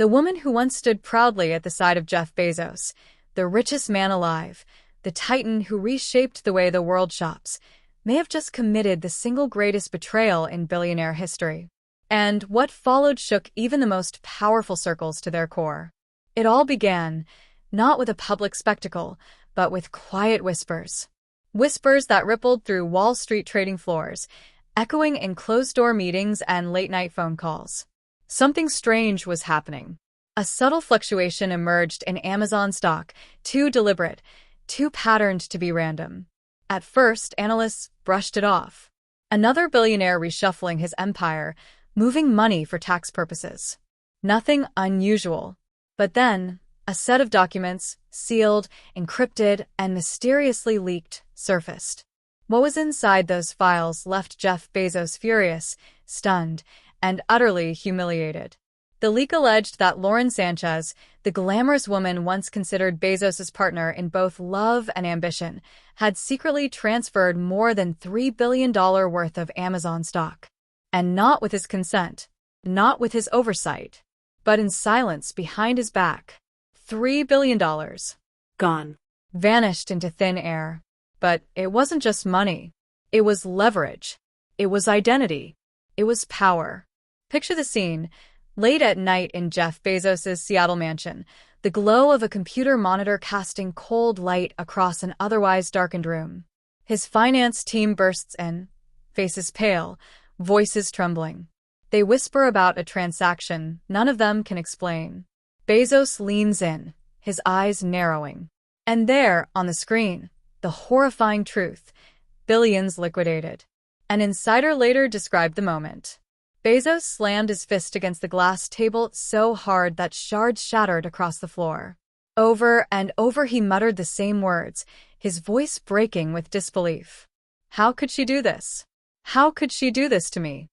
The woman who once stood proudly at the side of Jeff Bezos, the richest man alive, the titan who reshaped the way the world shops, may have just committed the single greatest betrayal in billionaire history. And what followed shook even the most powerful circles to their core. It all began, not with a public spectacle, but with quiet whispers. Whispers that rippled through Wall Street trading floors, echoing in closed-door meetings and late-night phone calls. Something strange was happening. A subtle fluctuation emerged in Amazon stock, too deliberate, too patterned to be random. At first, analysts brushed it off. Another billionaire reshuffling his empire, moving money for tax purposes. Nothing unusual. But then, a set of documents, sealed, encrypted, and mysteriously leaked, surfaced. What was inside those files left Jeff Bezos furious, stunned, and utterly humiliated. The leak alleged that Lauren Sanchez, the glamorous woman once considered Bezos' partner in both love and ambition, had secretly transferred more than $3 billion worth of Amazon stock. And not with his consent, not with his oversight, but in silence behind his back. $3 billion. Gone. Vanished into thin air. But it wasn't just money. It was leverage. It was identity. It was power. Picture the scene. Late at night in Jeff Bezos' Seattle mansion, the glow of a computer monitor casting cold light across an otherwise darkened room. His finance team bursts in, faces pale, voices trembling. They whisper about a transaction none of them can explain. Bezos leans in, his eyes narrowing. And there, on the screen, the horrifying truth: billions liquidated. An insider later described the moment. Bezos slammed his fist against the glass table so hard that shards shattered across the floor. Over and over he muttered the same words, his voice breaking with disbelief. How could she do this? How could she do this to me?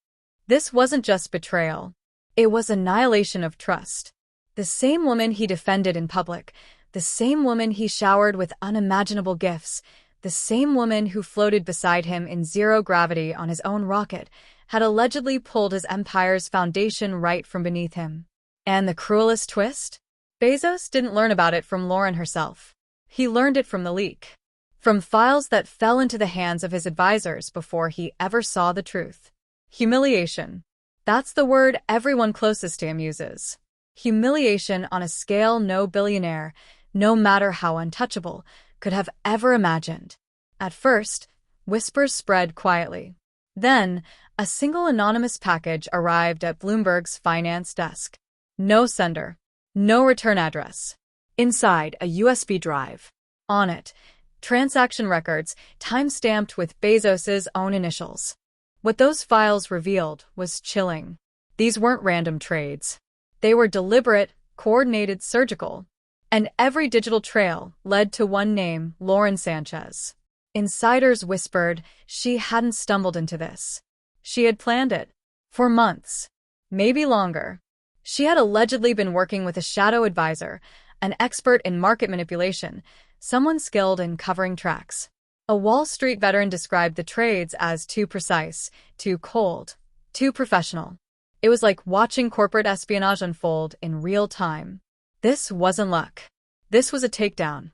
This wasn't just betrayal. It was annihilation of trust. The same woman he defended in public, the same woman he showered with unimaginable gifts, the same woman who floated beside him in zero gravity on his own rocket, had allegedly pulled his empire's foundation right from beneath him. And the cruelest twist? Bezos didn't learn about it from Lauren herself. He learned it from the leak. From files that fell into the hands of his advisors before he ever saw the truth. Humiliation. That's the word everyone closest to him uses. Humiliation on a scale no billionaire, no matter how untouchable, could have ever imagined. At first, whispers spread quietly. Then, a single anonymous package arrived at Bloomberg's finance desk. No sender. No return address. Inside, a USB drive. On it, transaction records, time-stamped with Bezos' own initials. What those files revealed was chilling. These weren't random trades. They were deliberate, coordinated, surgical. And every digital trail led to one name, Lauren Sanchez. Insiders whispered she hadn't stumbled into this. She had planned it. For months. Maybe longer. She had allegedly been working with a shadow advisor, an expert in market manipulation, someone skilled in covering tracks. A Wall Street veteran described the trades as too precise, too cold, too professional. It was like watching corporate espionage unfold in real time. This wasn't luck. This was a takedown.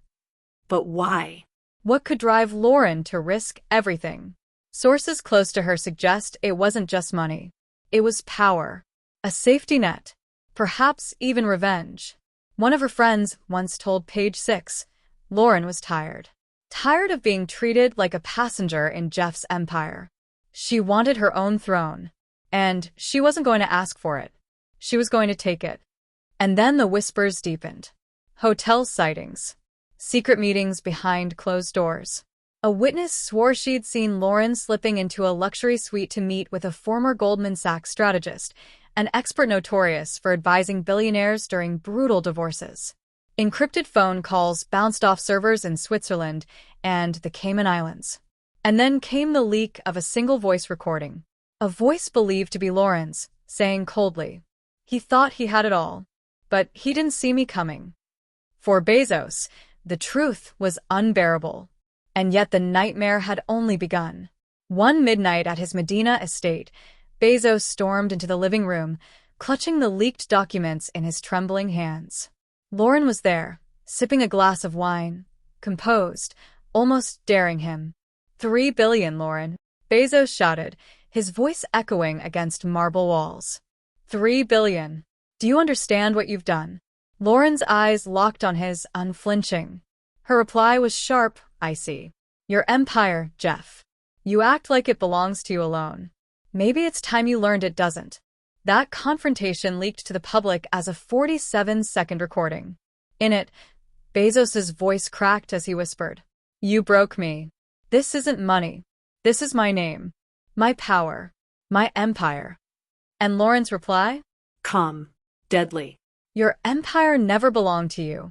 But why? What could drive Lauren to risk everything? Sources close to her suggest it wasn't just money. It was power. A safety net. Perhaps even revenge. One of her friends once told Page 6, Lauren was tired. Tired of being treated like a passenger in Jeff's empire. She wanted her own throne. And she wasn't going to ask for it. She was going to take it. And then the whispers deepened. Hotel sightings. Secret meetings behind closed doors. A witness swore she'd seen Lauren slipping into a luxury suite to meet with a former Goldman Sachs strategist, an expert notorious for advising billionaires during brutal divorces. Encrypted phone calls bounced off servers in Switzerland and the Cayman Islands. And then came the leak of a single voice recording. A voice believed to be Lauren's, saying coldly, "He thought he had it all, but he didn't see me coming." For Bezos, the truth was unbearable. And yet the nightmare had only begun. One midnight at his Medina estate, Bezos stormed into the living room, clutching the leaked documents in his trembling hands. Lauren was there, sipping a glass of wine, composed, almost daring him. "$3 billion, Lauren," Bezos shouted, his voice echoing against marble walls. "$3 billion. Do you understand what you've done?" Lauren's eyes locked on his, unflinching. Her reply was sharp, icy. "Your empire, Jeff. You act like it belongs to you alone. Maybe it's time you learned it doesn't." That confrontation leaked to the public as a 47-second recording. In it, Bezos's voice cracked as he whispered, "You broke me. This isn't money. This is my name, my power, my empire." And Lauren's reply? Calm. Deadly. "Your empire never belonged to you."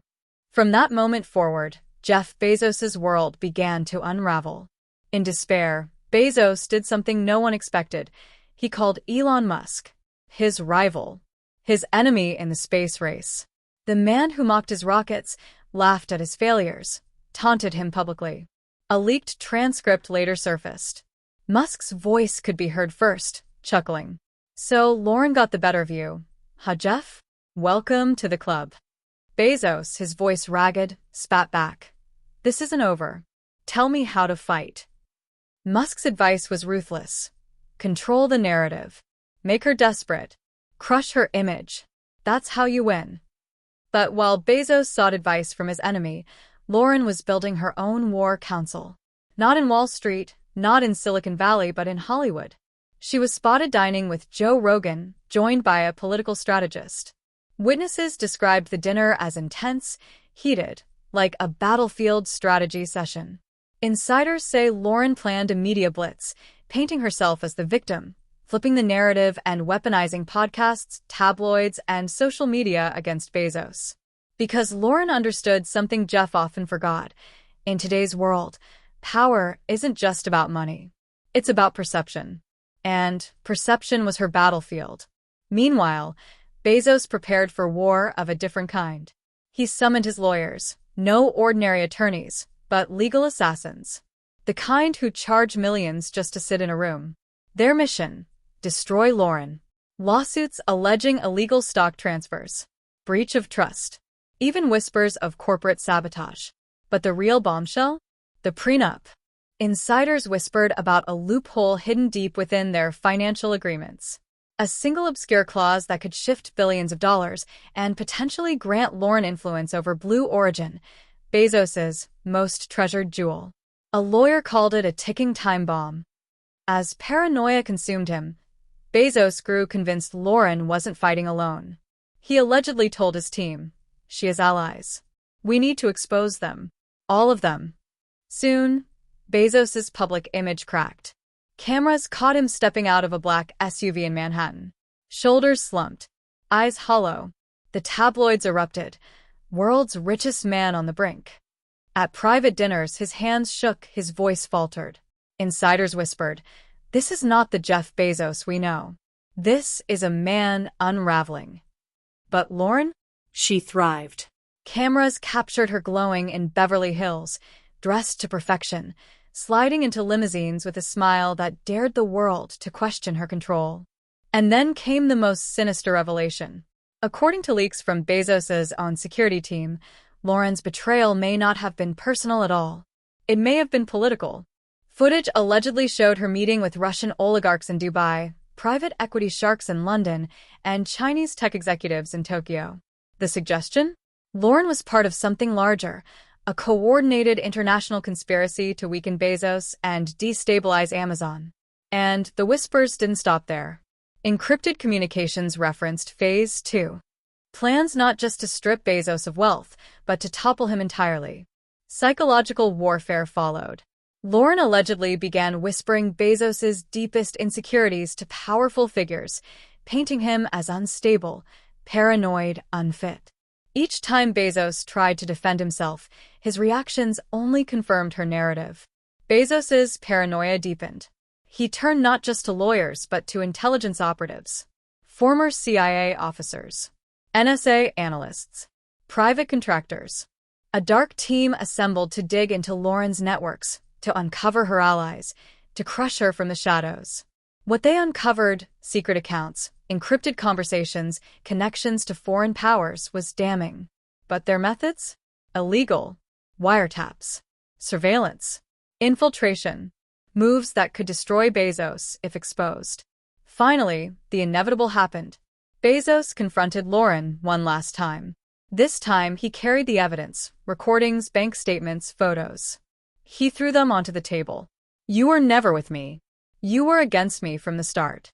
From that moment forward, Jeff Bezos's world began to unravel. In despair, Bezos did something no one expected. He called Elon Musk his rival, his enemy in the space race. The man who mocked his rockets, laughed at his failures, taunted him publicly. A leaked transcript later surfaced. Musk's voice could be heard first, chuckling. "So Lauren got the better of you, huh, Jeff? Welcome to the club." Bezos, his voice ragged, spat back. "This isn't over. Tell me how to fight." Musk's advice was ruthless. Control the narrative. Make her desperate. Crush her image. That's how you win. But while Bezos sought advice from his enemy, Lauren was building her own war council. Not in Wall Street, not in Silicon Valley, but in Hollywood. She was spotted dining with Joe Rogan, joined by a political strategist. Witnesses described the dinner as intense, heated, like a battlefield strategy session. Insiders say Lauren planned a media blitz, painting herself as the victim, flipping the narrative and weaponizing podcasts, tabloids, and social media against Bezos. Because Lauren understood something Jeff often forgot. In today's world, power isn't just about money. It's about perception. And perception was her battlefield. Meanwhile, Bezos prepared for war of a different kind. He summoned his lawyers, no ordinary attorneys, but legal assassins. The kind who charge millions just to sit in a room. Their mission: destroy Lauren. Lawsuits alleging illegal stock transfers. Breach of trust. Even whispers of corporate sabotage. But the real bombshell? The prenup. Insiders whispered about a loophole hidden deep within their financial agreements. A single obscure clause that could shift billions of dollars and potentially grant Lauren influence over Blue Origin, Bezos's most treasured jewel. A lawyer called it a ticking time bomb. As paranoia consumed him, Bezos grew convinced Lauren wasn't fighting alone. He allegedly told his team, "She has allies. We need to expose them. All of them." Soon, Bezos's public image cracked. Cameras caught him stepping out of a black SUV in Manhattan. Shoulders slumped, eyes hollow. The tabloids erupted. World's richest man on the brink. At private dinners, his hands shook, his voice faltered. Insiders whispered, "This is not the Jeff Bezos we know. This is a man unraveling." But Lauren? She thrived. Cameras captured her glowing in Beverly Hills, dressed to perfection, sliding into limousines with a smile that dared the world to question her control. And then came the most sinister revelation. According to leaks from Bezos's own security team, Lauren's betrayal may not have been personal at all. It may have been political. Footage allegedly showed her meeting with Russian oligarchs in Dubai, private equity sharks in London, and Chinese tech executives in Tokyo. The suggestion? Lauren was part of something larger, a coordinated international conspiracy to weaken Bezos and destabilize Amazon. And the whispers didn't stop there. Encrypted communications referenced Phase 2. Plans not just to strip Bezos of wealth, but to topple him entirely. Psychological warfare followed. Lauren allegedly began whispering Bezos's deepest insecurities to powerful figures, painting him as unstable, paranoid, unfit. Each time Bezos tried to defend himself, his reactions only confirmed her narrative. Bezos's paranoia deepened. He turned not just to lawyers but to intelligence operatives, former CIA officers, NSA analysts, private contractors. A dark team assembled to dig into Lauren's networks, to uncover her allies, to crush her from the shadows. What they uncovered, secret accounts, encrypted conversations, connections to foreign powers, was damning. But their methods? Illegal. Wiretaps. Surveillance. Infiltration. Moves that could destroy Bezos if exposed. Finally, the inevitable happened. Bezos confronted Lauren one last time. This time, he carried the evidence, recordings, bank statements, photos. He threw them onto the table. "You were never with me. You were against me from the start."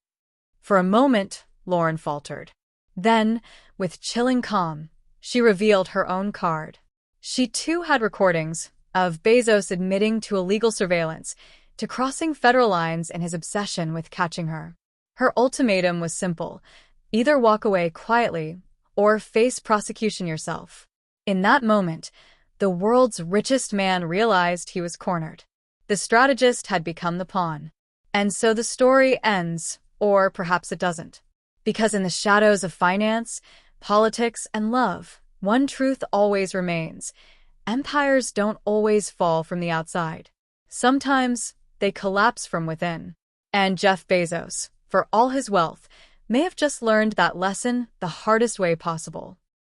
For a moment, Lauren faltered. Then, with chilling calm, she revealed her own card. She too had recordings of Bezos admitting to illegal surveillance, to crossing federal lines and his obsession with catching her. Her ultimatum was simple: either walk away quietly or face prosecution yourself. In that moment, the world's richest man realized he was cornered. The strategist had become the pawn. And so the story ends, or perhaps it doesn't. Because in the shadows of finance, politics, and love, one truth always remains: empires don't always fall from the outside. Sometimes they collapse from within. And Jeff Bezos, for all his wealth, may have just learned that lesson the hardest way possible.